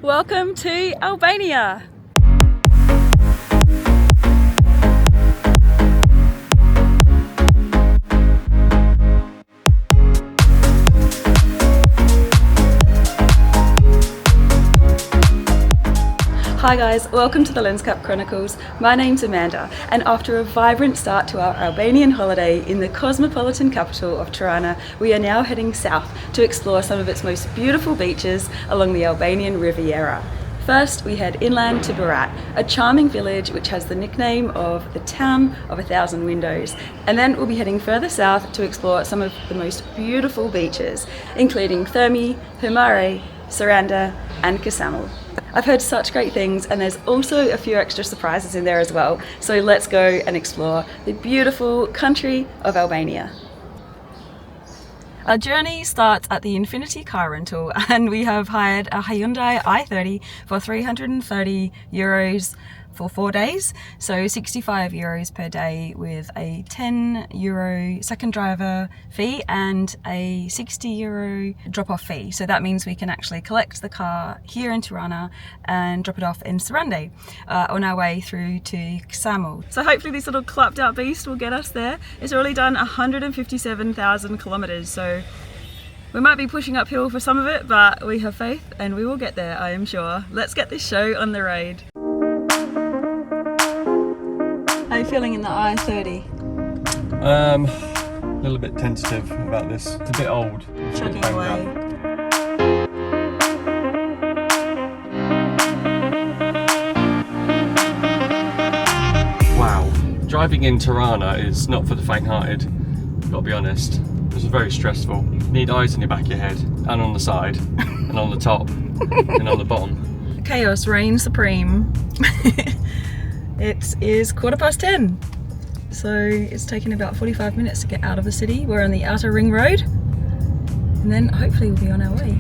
Welcome to Albania! Hi guys, welcome to the Lens Cap Chronicles. My name's Amanda, and after a vibrant start to our Albanian holiday in the cosmopolitan capital of Tirana, we are now heading south to explore some of its most beautiful beaches along the Albanian Riviera. First, we head inland to Berat, a charming village which has the nickname of the Town of a Thousand Windows. And then we'll be heading further south to explore some of the most beautiful beaches, including Thermi, Hamari, Splender, and Ksamil. I've heard such great things, and there's also a few extra surprises in there as well. So let's go and explore the beautiful country of Albania. Our journey starts at the Infinity car rental, and we have hired a Hyundai i30 for €330 for 4 days, so €65 per day with a €10 second driver fee and a €60 drop-off fee. So that means we can actually collect the car here in Tirana and drop it off in Splender on our way through to Ksamil. So hopefully this little clapped out beast will get us there. It's already done 157,000 kilometers, so we might be pushing uphill for some of it, but we have faith and we will get there, I am sure. Let's get this show on the road. How are you feeling in the i30? A little bit tentative about this. It's a bit old. Chugging away. Wow. Driving in Tirana is not for the faint-hearted, gotta be honest. It's very stressful. You need eyes in your back of your head, and on the side, and on the top, and on the bottom. Chaos reigns supreme. It is 10:15, so it's taken about 45 minutes to get out of the city. We're on the outer ring road, and then hopefully we'll be on our way.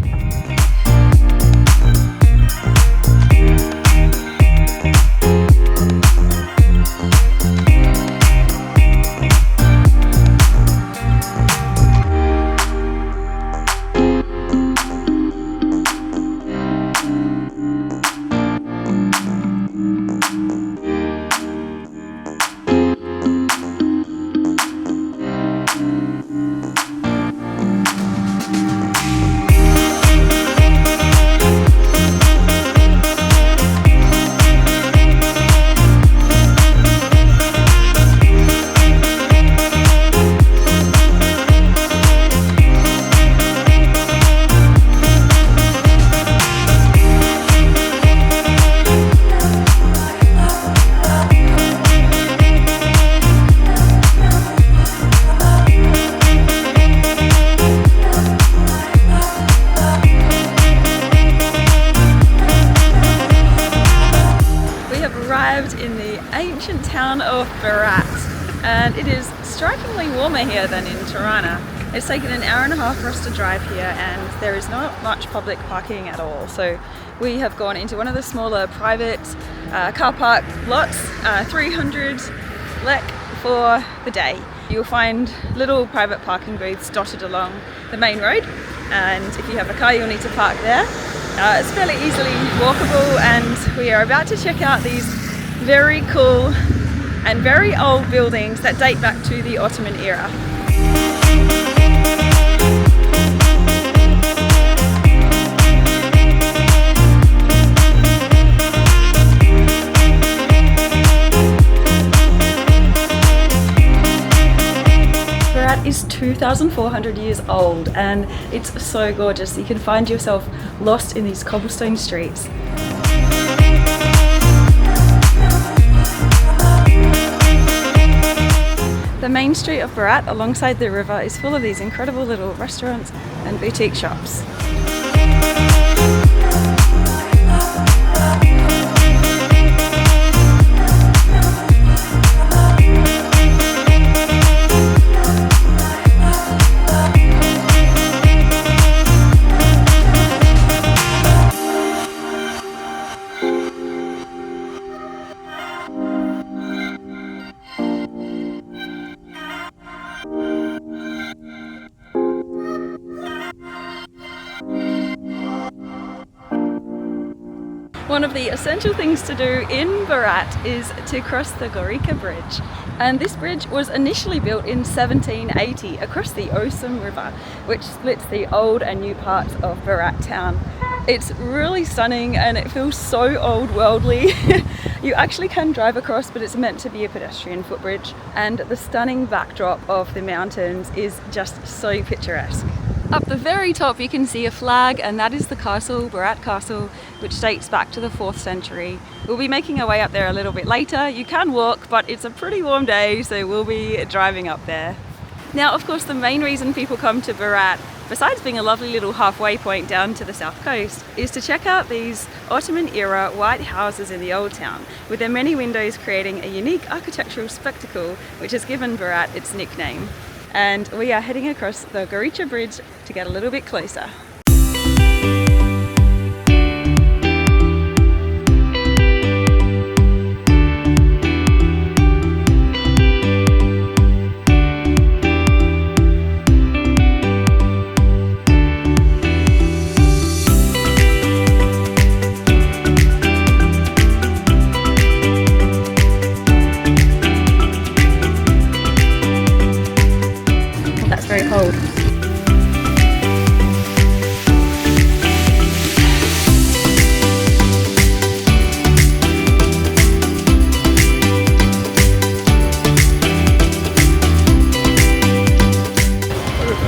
In the ancient town of Berat, and it is strikingly warmer here than in Tirana. It's taken an hour and a half for us to drive here, and there is not much public parking at all, so we have gone into one of the smaller private car park lots, 300 lek for the day. You'll find little private parking booths dotted along the main road, and if you have a car you'll need to park there. It's fairly easily walkable, and we are about to check out these very cool and very old buildings that date back to the Ottoman era. Berat is 2,400 years old, and it's so gorgeous. You can find yourself lost in these cobblestone streets. The main street of Berat alongside the river is full of these incredible little restaurants and boutique shops. One of the essential things to do in Berat is to cross the Gica Bridge. And this bridge was initially built in 1780 across the Osum River, which splits the old and new parts of Berat town. It's really stunning and it feels so old worldly. You actually can drive across, but it's meant to be a pedestrian footbridge. And the stunning backdrop of the mountains is just so picturesque. Up the very top you can see a flag, and that is the castle, Berat Castle, which dates back to the 4th century. We'll be making our way up there a little bit later. You can walk, but it's a pretty warm day, so we'll be driving up there. Now, of course, the main reason people come to Berat, besides being a lovely little halfway point down to the south coast, is to check out these Ottoman-era white houses in the old town, with their many windows creating a unique architectural spectacle which has given Berat its nickname. And we are heading across the Gica Bridge to get a little bit closer. Very cold.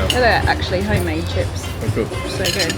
They're actually homemade chips. Oh, cool. So good.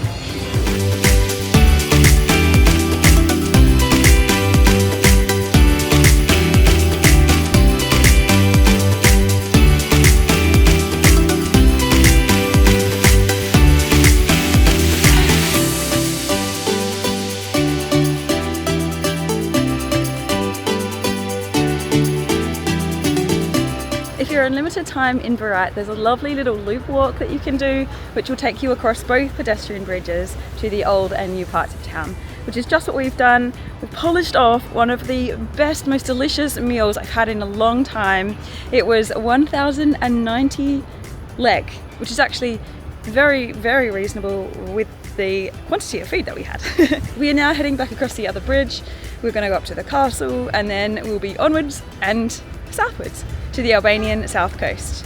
If you're on limited time in Berat, there's a lovely little loop walk that you can do, which will take you across both pedestrian bridges to the old and new parts of town, which is just what we've done. We've polished off one of the best, most delicious meals I've had in a long time. It was 1,090 lek, which is actually very, very reasonable with the quantity of food that we had. We are now heading back across the other bridge. We're going to go up to the castle and then we'll be onwards and southwards to the Albanian south coast.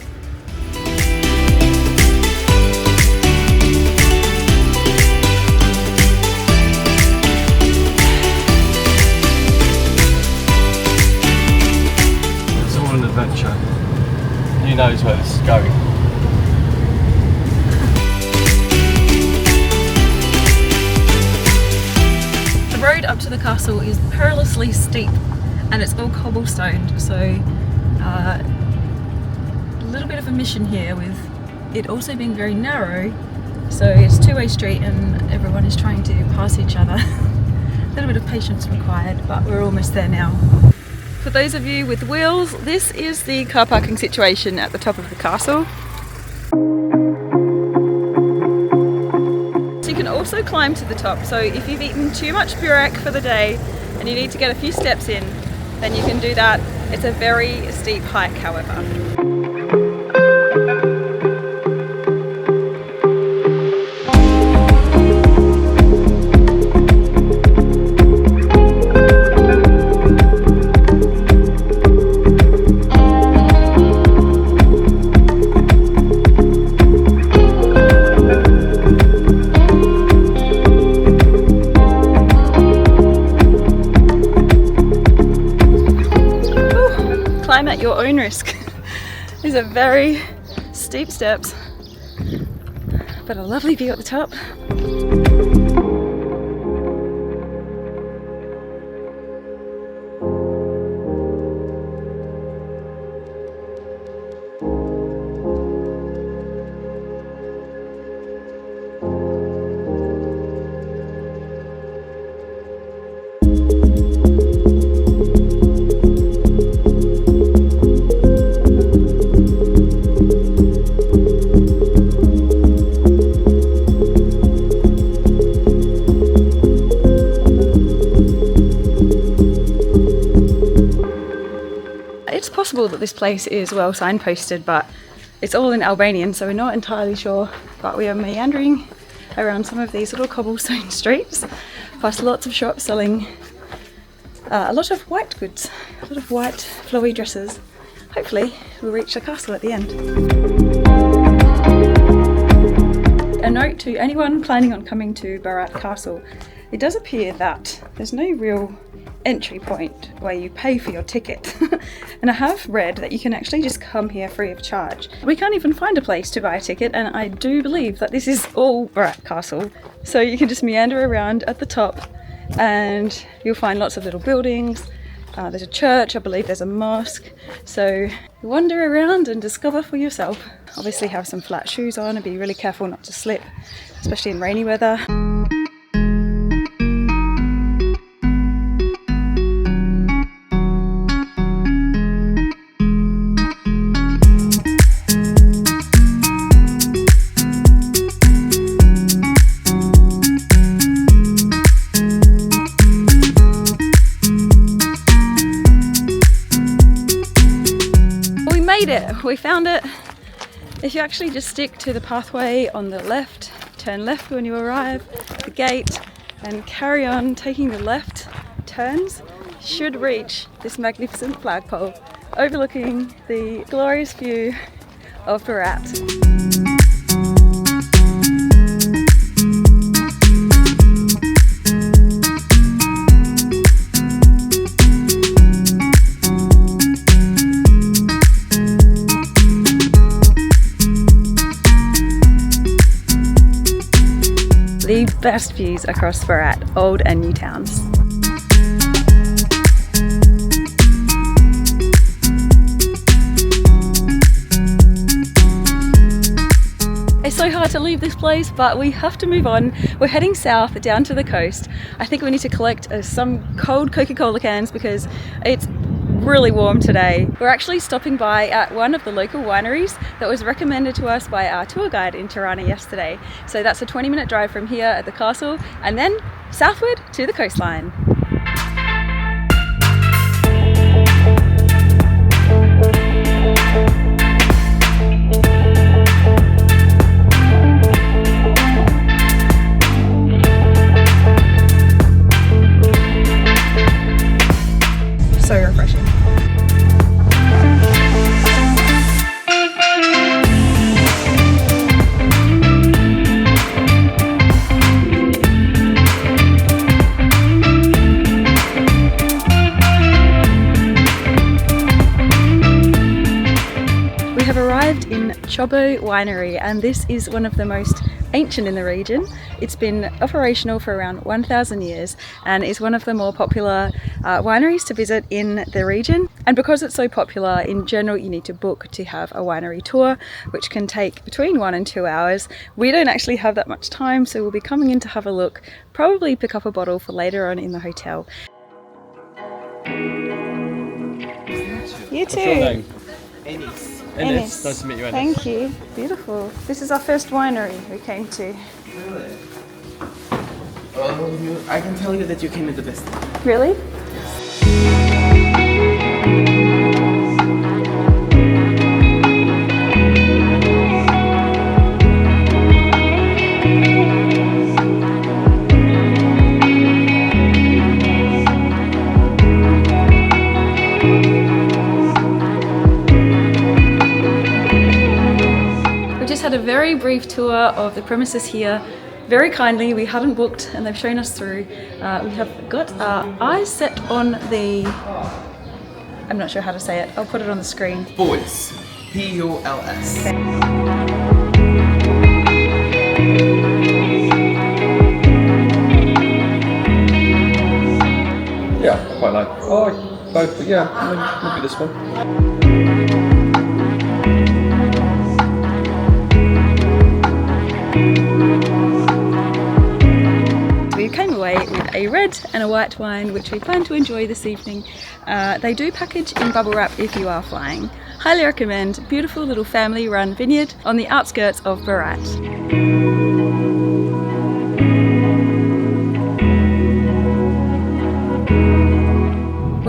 It's all an adventure. Who knows where this is going? The road up to the castle is perilously steep and it's all cobblestoned, so a little bit of a mission here with it also being very narrow, so it's a two-way street and everyone is trying to pass each other. A little bit of patience required, but we're almost there now. For those of you with wheels, this is the car parking situation at the top of the castle. So you can also climb to the top, so if you've eaten too much burek for the day and you need to get a few steps in, then you can do that. It's a very steep hike, however. Climb at your own risk. These are very steep steps, but a lovely view at the top. It's possible that this place is well signposted, but it's all in Albanian, so we're not entirely sure. But we are meandering around some of these little cobblestone streets, past lots of shops selling a lot of white goods, a lot of white flowy dresses. Hopefully we'll reach the castle at the end. A note to anyone planning on coming to Berat Castle, it does appear that there's no real entry point where you pay for your ticket. And I have read that you can actually just come here free of charge. We can't even find a place to buy a ticket, and I do believe that this is all Berat Castle. So you can just meander around at the top and you'll find lots of little buildings. There's a church, I believe there's a mosque. So wander around and discover for yourself. Obviously have some flat shoes on and be really careful not to slip, especially in rainy weather. We found it. If you actually just stick to the pathway on the left, turn left when you arrive at the gate and carry on taking the left turns, you should reach this magnificent flagpole overlooking the glorious view of Berat. The best views across Berat, old and new towns. It's so hard to leave this place, but we have to move on. We're heading south down to the coast. I think we need to collect some cold Coca-Cola cans because it's really warm today. We're actually stopping by at one of the local wineries that was recommended to us by our tour guide in Tirana yesterday. So that's a 20-minute drive from here at the castle and then southward to the coastline. So refreshing. We have arrived in Chobo Winery, and this is one of the most ancient in the region. It's been operational for around 1,000 years and is one of the more popular wineries to visit in the region. And because it's so popular, in general you need to book to have a winery tour, which can take between 1 and 2 hours. We don't actually have that much time, so we'll be coming in to have a look, probably pick up a bottle for later on in the hotel. You too. What's your name? Ennis. Ennis. Nice to meet you, Ennis. Thank you. Beautiful. This is our first winery we came to. Really? I can tell you that you came at the best time. Really? Had a very brief tour of the premises here. Very kindly, we hadn't booked and they've shown us through. We have got our eyes set on the, I'm not sure how to say it, I'll put it on the screen. Puls. P-U-L-S. Yeah, I quite like. Oh, both, but yeah, maybe this one. We came away with a red and a white wine, which we plan to enjoy this evening. They do package in bubble wrap if you are flying. Highly recommend. Beautiful little family-run vineyard on the outskirts of Berat.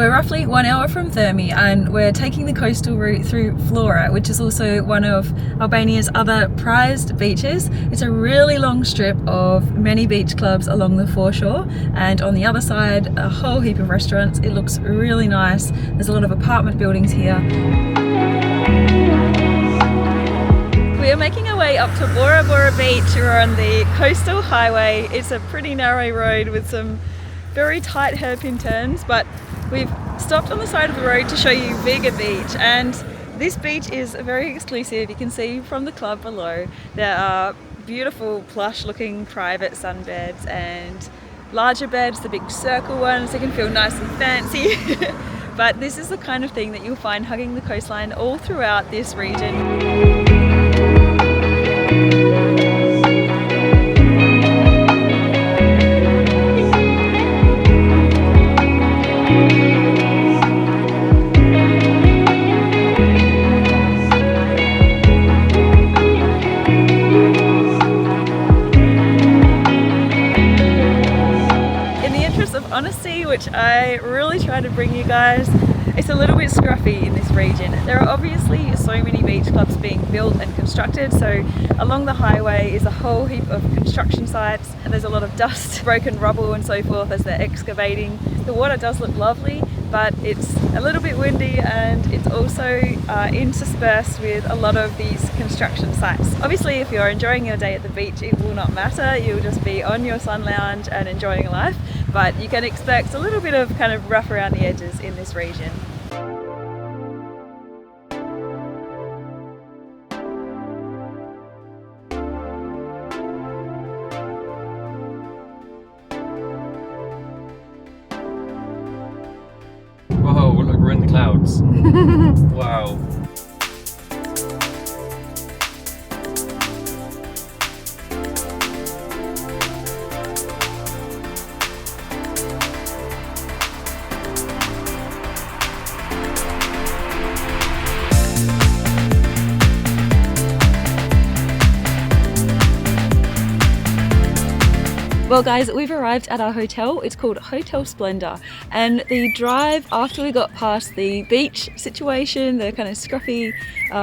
We're roughly 1 hour from Thermi and we're taking the coastal route through Flora, which is also one of Albania's other prized beaches. It's a really long strip of many beach clubs along the foreshore, and on the other side a whole heap of restaurants. It looks really nice. There's a lot of apartment buildings here. We are making our way up to Bora Bora Beach. We're on the coastal highway. It's a pretty narrow road with some very tight hairpin turns, but we've stopped on the side of the road to show you Gica Beach, and this beach is very exclusive. You can see from the club below there are beautiful plush looking private sunbeds and larger beds, the big circle ones. They can feel nice and fancy. But this is the kind of thing that you'll find hugging the coastline all throughout this region. Honesty, which I really try to bring you guys, it's a little bit scruffy in this region. There are obviously so many beach clubs being built and constructed, so along the highway is a whole heap of construction sites and there's a lot of dust, broken rubble and so forth as they're excavating. The water does look lovely, but it's a little bit windy and it's also interspersed with a lot of these construction sites. Obviously if you're enjoying your day at the beach it will not matter, you'll just be on your sun lounge and enjoying life, but you can expect a little bit of kind of rough around the edges in this region. Whoa, look, we're in the clouds. Wow. Well guys, we've arrived at our hotel. It's called Hotel Splender, and the drive after we got past the beach situation, the kind of scruffy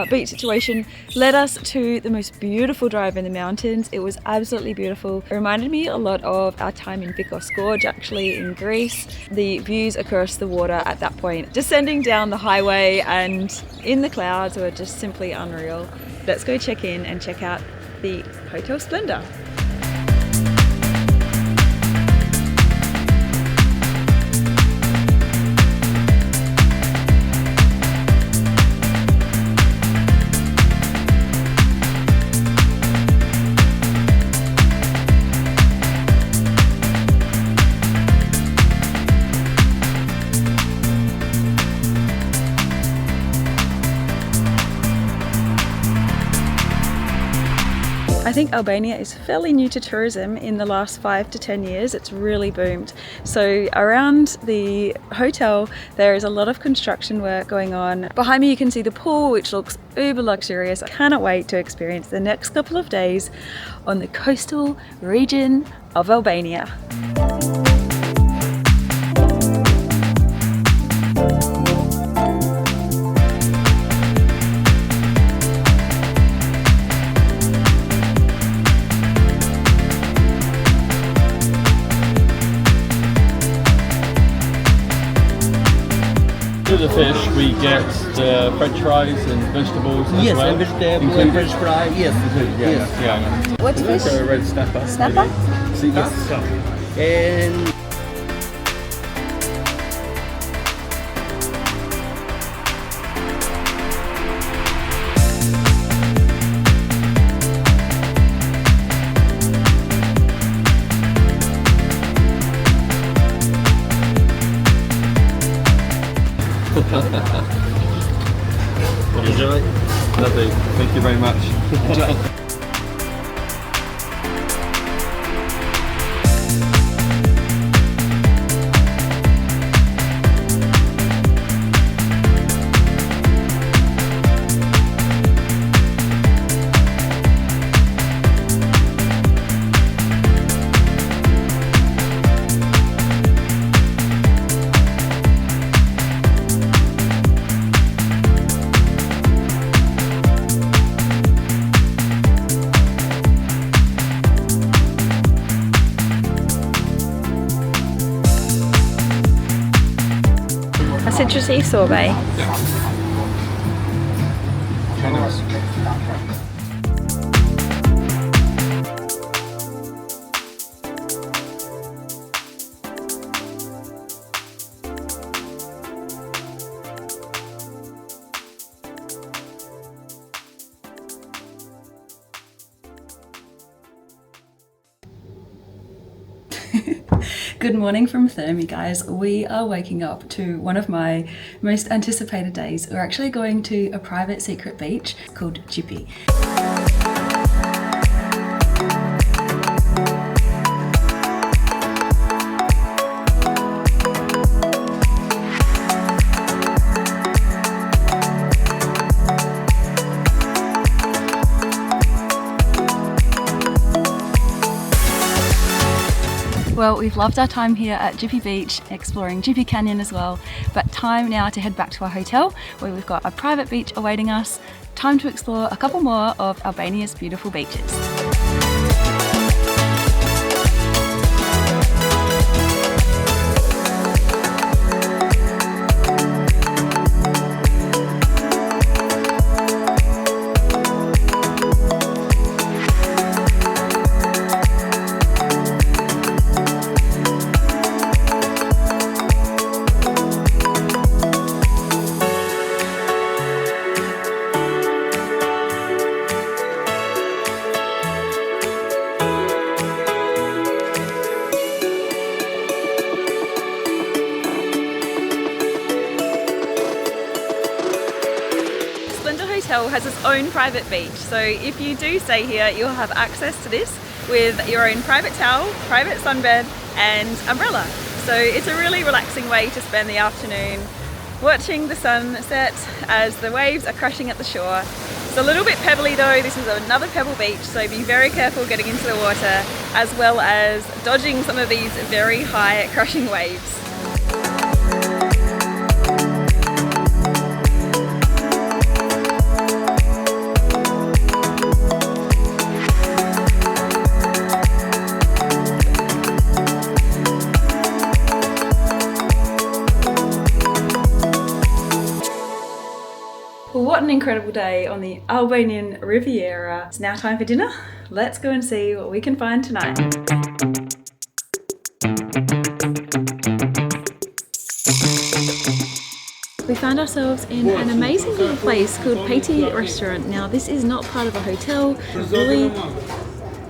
beach situation, led us to the most beautiful drive in the mountains. It was absolutely beautiful. It reminded me a lot of our time in Vikos Gorge actually in Greece. The views across the water at that point, descending down the highway and in the clouds, were just simply unreal. Let's go check in and check out the Hotel Splender. I think Albania is fairly new to tourism. In the last 5 to 10 years it's really boomed. So around the hotel there is a lot of construction work going on. Behind me you can see the pool, which looks uber luxurious. I cannot wait to experience the next couple of days on the coastal region of Albania. The fish, we get the French fries and vegetables as Yes, well. and vegetable, Included? French fry, yes. Yes. Yeah. What fish? So a red snapper. Snapper? See, Yes. And enjoy. Lovely. Thank you very much. enjoy. citrusy sorbet. Okay, nice. Good morning from Thermi, guys. We are waking up to one of my most anticipated days. We're actually going to a private secret beach called Gica. Well, we've loved our time here at Gica Beach, exploring Gica Canyon as well, but time now to head back to our hotel where we've got a private beach awaiting us. Time to explore a couple more of Albania's beautiful beaches. Has its own private beach, so if you do stay here you'll have access to this with your own private towel, private sunbed and umbrella. So it's a really relaxing way to spend the afternoon watching the sunset as the waves are crashing at the shore. It's a little bit pebbly though. This is another pebble beach, so be very careful getting into the water as well as dodging some of these very high crashing waves. What an incredible day on the Albanian Riviera. It's now time for dinner. Let's go and see what we can find tonight. We found ourselves in an amazing little place called Peti Restaurant. Now this is not part of a hotel, a really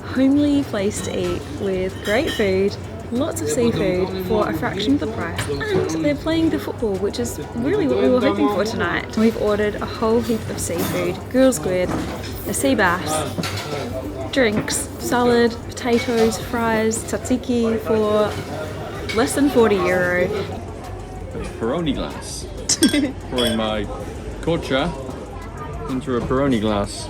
homely place to eat with great food, lots of seafood for a fraction of the price, and they're playing the football, which is really what we were hoping for tonight. We've ordered a whole heap of seafood, grilled squid, a sea bass, drinks, salad, potatoes, fries, tzatziki for less than €40. Peroni glass. Pouring my kocha into a Peroni glass.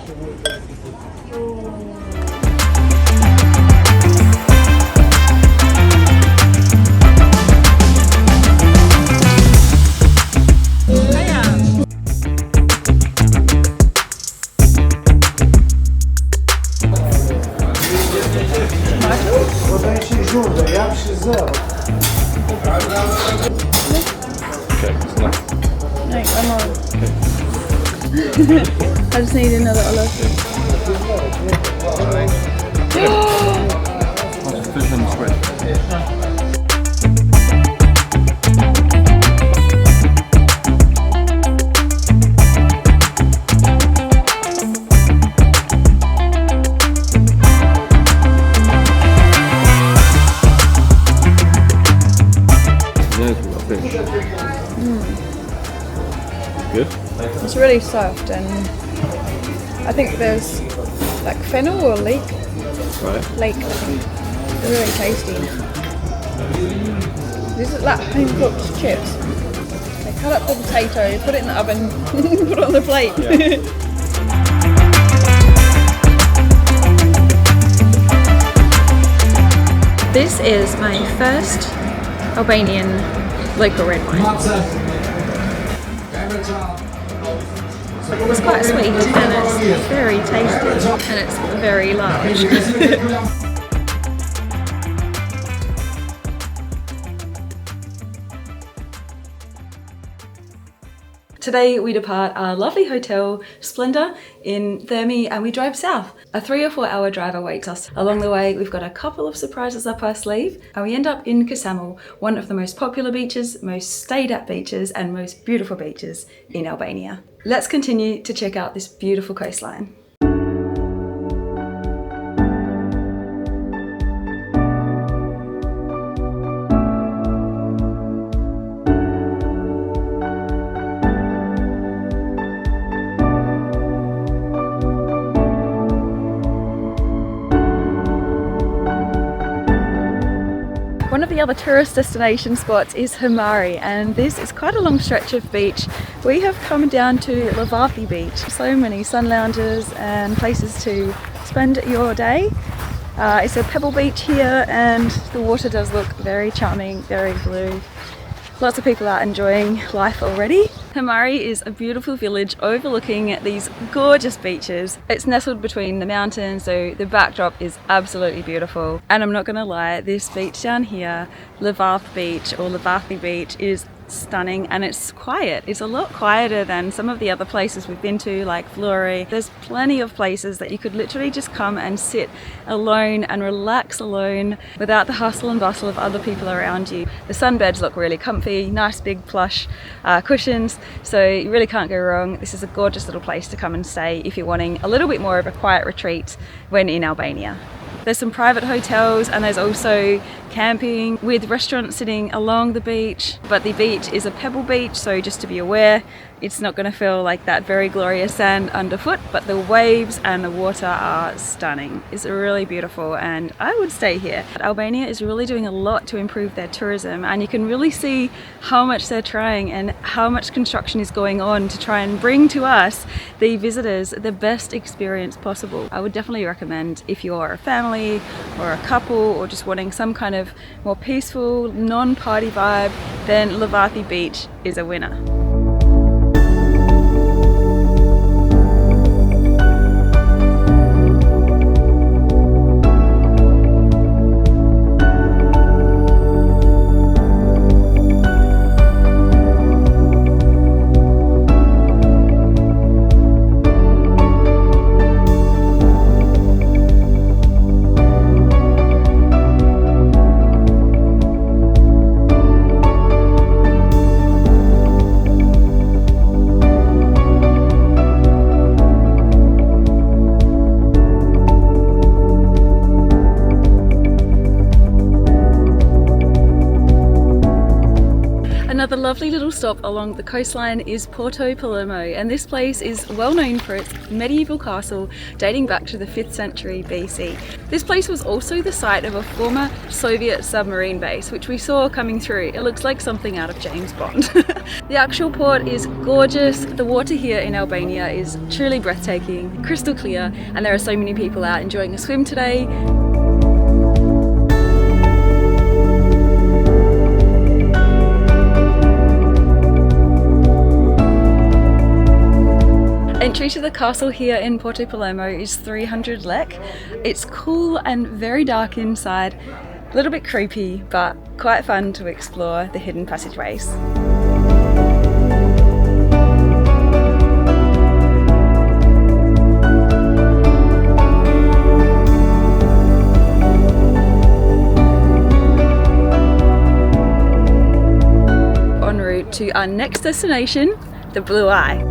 Okay, it's enough. No, one more. I just need another olive. Fish and squid. Good? It's really soft, and I think there's like fennel or leek. Right. Leek, I think. They're really tasty. These are like home cooked chips. They cut up the potato, put it in the oven, put it on the plate. Yeah. This is my first Albanian local red wine. It's quite sweet and it's very tasty and it's very large. Today we depart our lovely hotel, Splender, in Thermi, and we drive south. A 3 or 4 hour drive awaits us. Along the way, we've got a couple of surprises up our sleeve, and we end up in Ksamil, one of the most popular beaches, most stayed at beaches, and most beautiful beaches in Albania. Let's continue to check out this beautiful coastline. One of the other tourist destination spots is Hamari, and this is quite a long stretch of beach. We have come down to Berat Beach. So many sun lounges and places to spend your day. It's a pebble beach here, and the water does look very charming, very blue. Lots of people are enjoying life already. Hamari is a beautiful village overlooking these gorgeous beaches. It's nestled between the mountains, so the backdrop is absolutely beautiful. And I'm not gonna lie, this beach down here, Berat Beach or Berat Beach, is stunning, and it's quiet. It's a lot quieter than some of the other places we've been to, like Flori. There's plenty of places that you could literally just come and sit alone and relax alone without the hustle and bustle of other people around you. The sunbeds look really comfy, nice big plush cushions, so you really can't go wrong. This is a gorgeous little place to come and stay if you're wanting a little bit more of a quiet retreat when in Albania. There's some private hotels, and there's also camping with restaurants sitting along the beach, but the beach is a pebble beach, so just to be aware, it's not going to feel like that very glorious sand underfoot, but the waves and the water are stunning. It's really beautiful, and I would stay here. Albania is really doing a lot to improve their tourism, and you can really see how much they're trying and how much construction is going on to try and bring to us, the visitors, the best experience possible. I would definitely recommend, if you're a family or a couple or just wanting some kind of more peaceful, non-party vibe, then Berat Beach is a winner. Another lovely little stop along the coastline is Porto Palermo, and this place is well known for its medieval castle dating back to the 5th century BC. This place was also the site of a former Soviet submarine base, which we saw coming through. It looks like something out of James Bond. The actual port is gorgeous. The water here in Albania is truly breathtaking, crystal clear, and there are so many people out enjoying a swim today. Entry to the castle here in Porto Palermo is 300 lek. It's cool and very dark inside, a little bit creepy, but quite fun to explore the hidden passageways. En route to our next destination, the Blue Eye.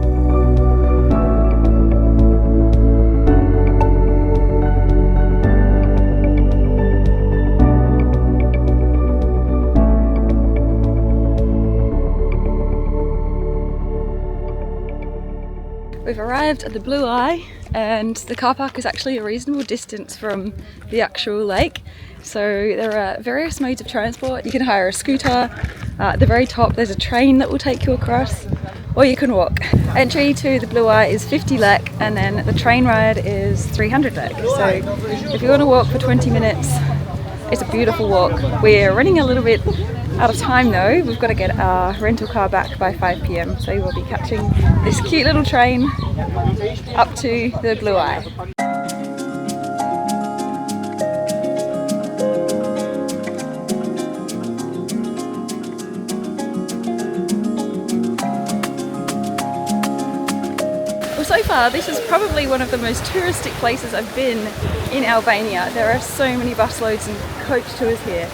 We've arrived at the Blue Eye, and the car park is actually a reasonable distance from the actual lake. So there are various modes of transport. You can hire a scooter. At the very top there's a train that will take you across, or you can walk. Entry to the Blue Eye is 50 lek, and then the train ride is 300 lek. So if you want to walk for 20 minutes, it's a beautiful walk. We're running a little bit out of time though. We've got to get our rental car back by 5 p.m. so we'll be catching this cute little train up to the Blue Eye. So far, this is probably one of the most touristic places I've been in Albania. There are so many busloads and coach tours here,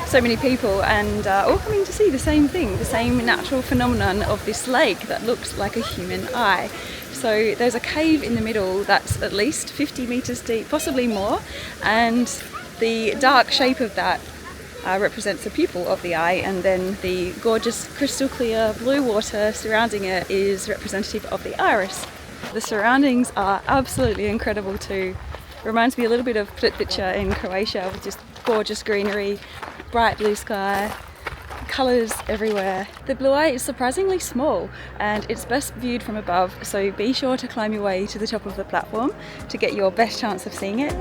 so many people, and all coming to see the same thing, the same natural phenomenon of this lake that looks like a human eye. So there's a cave in the middle that's at least 50 meters deep, possibly more, and the dark shape of that represents the pupil of the eye, and then the gorgeous crystal clear blue water surrounding it is representative of the iris. The surroundings are absolutely incredible too. Reminds me a little bit of Plitvice in Croatia, with just gorgeous greenery, bright blue sky, colours everywhere. The blue eye is surprisingly small and it's best viewed from above, so be sure to climb your way to the top of the platform to get your best chance of seeing it.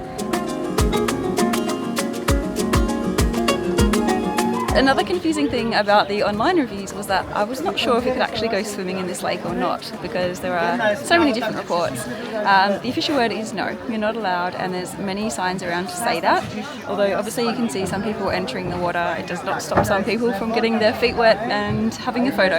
Another confusing thing about the online reviews was that I was not sure if you could actually go swimming in this lake or not, because there are so many different reports. The official word is no, you're not allowed, and there's many signs around to say that. Although obviously you can see some people entering the water, it does not stop some people from getting their feet wet and having a photo,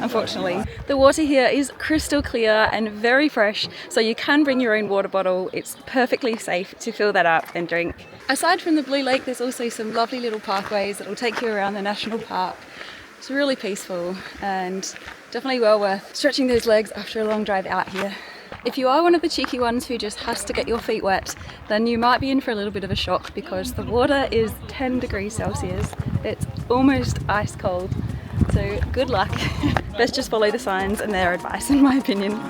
unfortunately. The water here is crystal clear and very fresh, so you can bring your own water bottle. It's perfectly safe to fill that up and drink. Aside from the blue lake, there's also some lovely little pathways that will take you around the national park. It's really peaceful and definitely well worth stretching those legs after a long drive out here. If you are one of the cheeky ones who just has to get your feet wet, then you might be in for a little bit of a shock, because the water is 10 degrees Celsius. It's almost ice cold, so good luck. Best just follow the signs and their advice, in my opinion.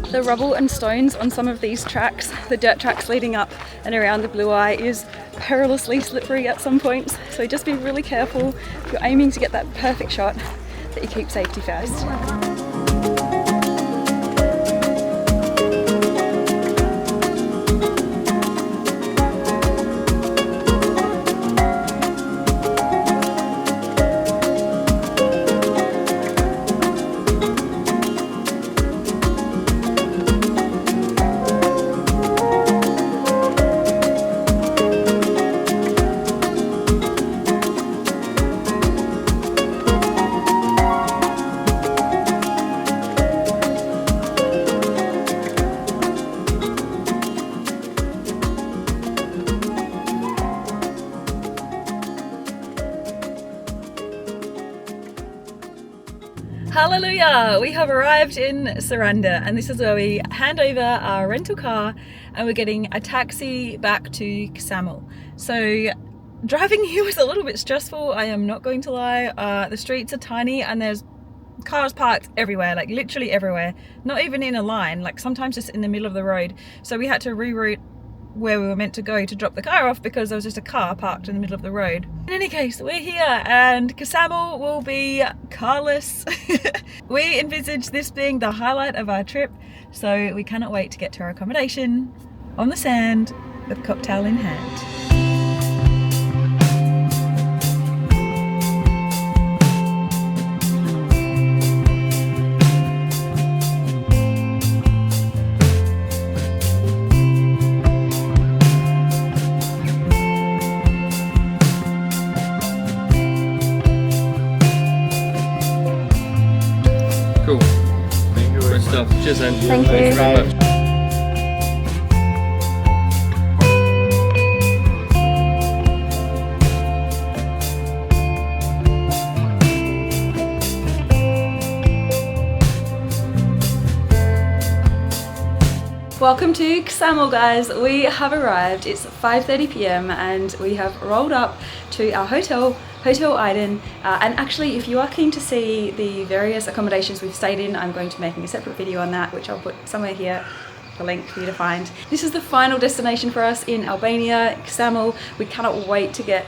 The rubble and stones on some of these tracks, the dirt tracks leading up and around the blue eye, is perilously slippery at some points, so just be really careful if you're aiming to get that perfect shot, that you keep safety first. Hallelujah! We have arrived in Splender, and this is where we hand over our rental car and we're getting a taxi back to Ksamil. So driving here was a little bit stressful, I am not going to lie. The streets are tiny and there's cars parked everywhere, like literally everywhere. Not even in a line, like sometimes just in the middle of the road. So we had to reroute where we were meant to go to drop the car off because there was just a car parked in the middle of the road. In any case, we're here and Ksamil will be carless. We envisage this being the highlight of our trip, so we cannot wait to get to our accommodation on the sand with a cocktail in hand. Cool. Thank you. Great stuff. Cheers then. Thank you. Thanks very much. Welcome to Ksamil, guys. We have arrived. It's 5:30 p.m. and we have rolled up to our Hotel Iden. And actually, if you are keen to see the various accommodations we've stayed in, I'm going to be making a separate video on that, which I'll put somewhere here, the link for you to find. This is the final destination for us in Albania, Ksamil. We cannot wait to get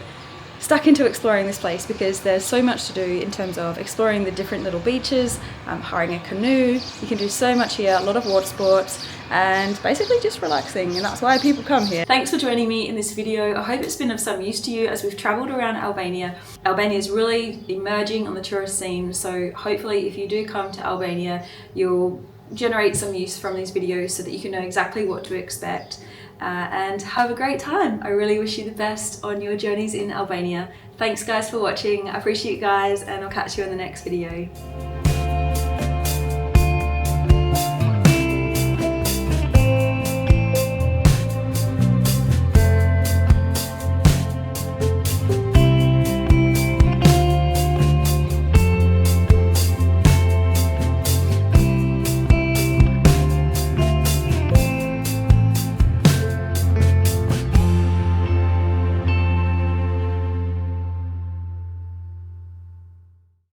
stuck into exploring this place because there's so much to do in terms of exploring the different little beaches, hiring a canoe. You can do so much here, a lot of water sports, and basically just relaxing, and that's why people come here. Thanks for joining me in this video. I hope it's been of some use to you as we've traveled around Albania. Albania is really emerging on the tourist scene, so hopefully if you do come to Albania, you'll generate some use from these videos so that you can know exactly what to expect. and have a great time. I really wish you the best on your journeys in Albania. Thanks guys for watching. I appreciate you guys, and I'll catch you in the next video.